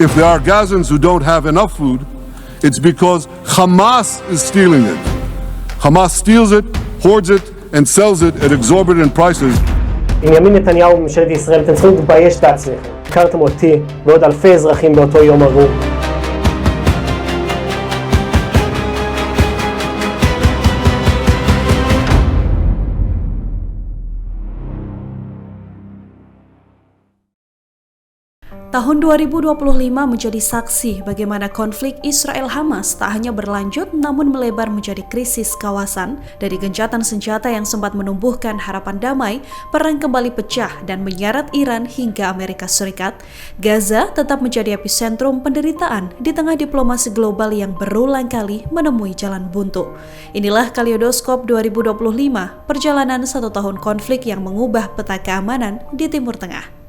If there are Gazans who don't have enough food, it's because Hamas is stealing it. Hamas steals it, hoards it, and sells it at exorbitant prices. בנימין נתניהו וממשלת ישראל, אתם צריכים להתבייש בעצמכם. הכרתם אותי ועוד אלפי אזרחים באותו יום ארור. Tahun 2025 menjadi saksi bagaimana konflik Israel-Hamas tak hanya berlanjut namun melebar menjadi krisis kawasan. Dari gencatan senjata yang sempat menumbuhkan harapan damai, perang kembali pecah dan menyeret Iran hingga Amerika Serikat. Gaza tetap menjadi epicentrum penderitaan di tengah diplomasi global yang berulang kali menemui jalan buntu. Inilah Kaleidoskop 2025, perjalanan 1 tahun konflik yang mengubah peta keamanan di Timur Tengah.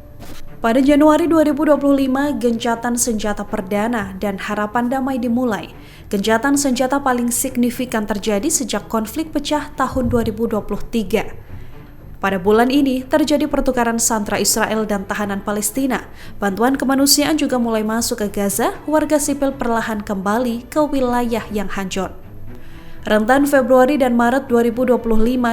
Pada Januari 2025, gencatan senjata perdana dan harapan damai dimulai. Gencatan senjata paling signifikan terjadi sejak konflik pecah tahun 2023. Pada bulan ini, terjadi pertukaran sandera Israel dan tahanan Palestina. Bantuan kemanusiaan juga mulai masuk ke Gaza, warga sipil perlahan kembali ke wilayah yang hancur. Rentan Februari dan Maret 2025,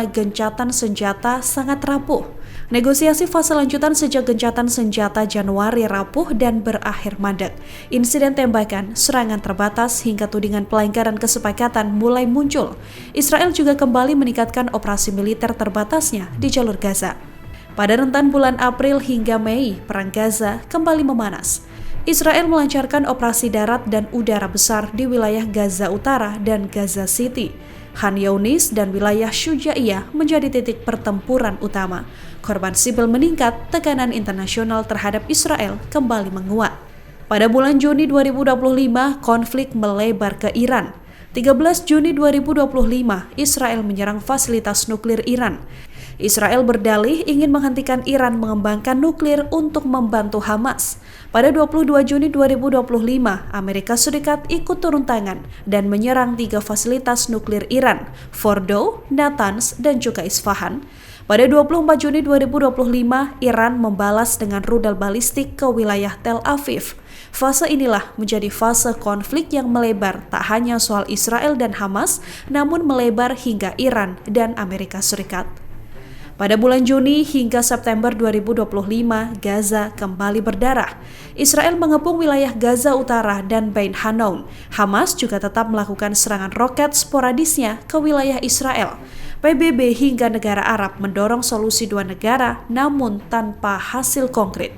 gencatan senjata sangat rapuh. Negosiasi fase lanjutan sejak gencatan senjata Januari rapuh dan berakhir mandek. Insiden tembakan, serangan terbatas, hingga tudingan pelanggaran kesepakatan mulai muncul. Israel juga kembali meningkatkan operasi militer terbatasnya di jalur Gaza. Pada rentan bulan April hingga Mei, perang Gaza kembali memanas. Israel melancarkan operasi darat dan udara besar di wilayah Gaza Utara dan Gaza City. Khan Younis dan wilayah Syujaiyah menjadi titik pertempuran utama. Korban sipil meningkat, tekanan internasional terhadap Israel kembali menguat. Pada bulan Juni 2025, konflik melebar ke Iran. 13 Juni 2025, Israel menyerang fasilitas nuklir Iran. Israel berdalih ingin menghentikan Iran mengembangkan nuklir untuk membantu Hamas. Pada 22 Juni 2025, Amerika Serikat ikut turun tangan dan menyerang 3 fasilitas nuklir Iran, Fordow, Natanz, dan juga Isfahan. Pada 24 Juni 2025, Iran membalas dengan rudal balistik ke wilayah Tel Aviv. Fase inilah menjadi fase konflik yang melebar tak hanya soal Israel dan Hamas, namun melebar hingga Iran dan Amerika Serikat. Pada bulan Juni hingga September 2025, Gaza kembali berdarah. Israel mengepung wilayah Gaza Utara dan Bein Hanoun. Hamas juga tetap melakukan serangan roket sporadisnya ke wilayah Israel. PBB hingga negara Arab mendorong solusi 2 negara, namun tanpa hasil konkret.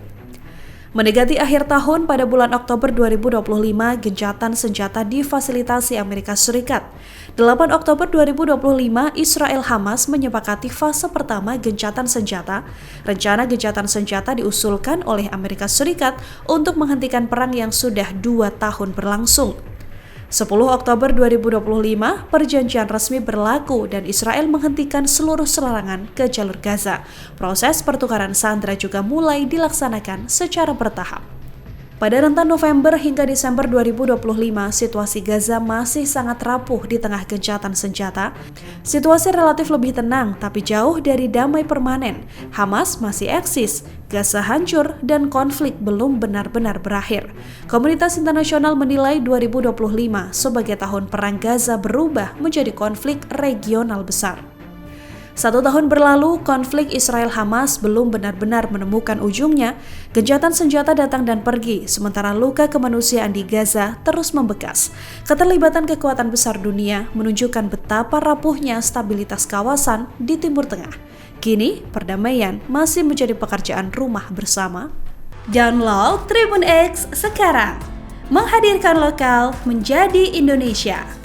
Mendekati akhir tahun, pada bulan Oktober 2025, gencatan senjata difasilitasi Amerika Serikat. 8 Oktober 2025, Israel Hamas menyepakati fase pertama gencatan senjata. Rencana gencatan senjata diusulkan oleh Amerika Serikat untuk menghentikan perang yang sudah 2 tahun berlangsung. 10 Oktober 2025, perjanjian resmi berlaku dan Israel menghentikan seluruh serangan ke jalur Gaza. Proses pertukaran sandera juga mulai dilaksanakan secara bertahap. Pada rentan November hingga Desember 2025, situasi Gaza masih sangat rapuh di tengah gencatan senjata. Situasi relatif lebih tenang, tapi jauh dari damai permanen. Hamas masih eksis, Gaza hancur, dan konflik belum benar-benar berakhir. Komunitas internasional menilai 2025 sebagai tahun perang Gaza berubah menjadi konflik regional besar. 1 tahun berlalu, konflik Israel-Hamas belum benar-benar menemukan ujungnya. Gencatan senjata datang dan pergi, sementara luka kemanusiaan di Gaza terus membekas. Keterlibatan kekuatan besar dunia menunjukkan betapa rapuhnya stabilitas kawasan di Timur Tengah. Kini, perdamaian masih menjadi pekerjaan rumah bersama. Download Tribun X sekarang, menghadirkan lokal menjadi Indonesia.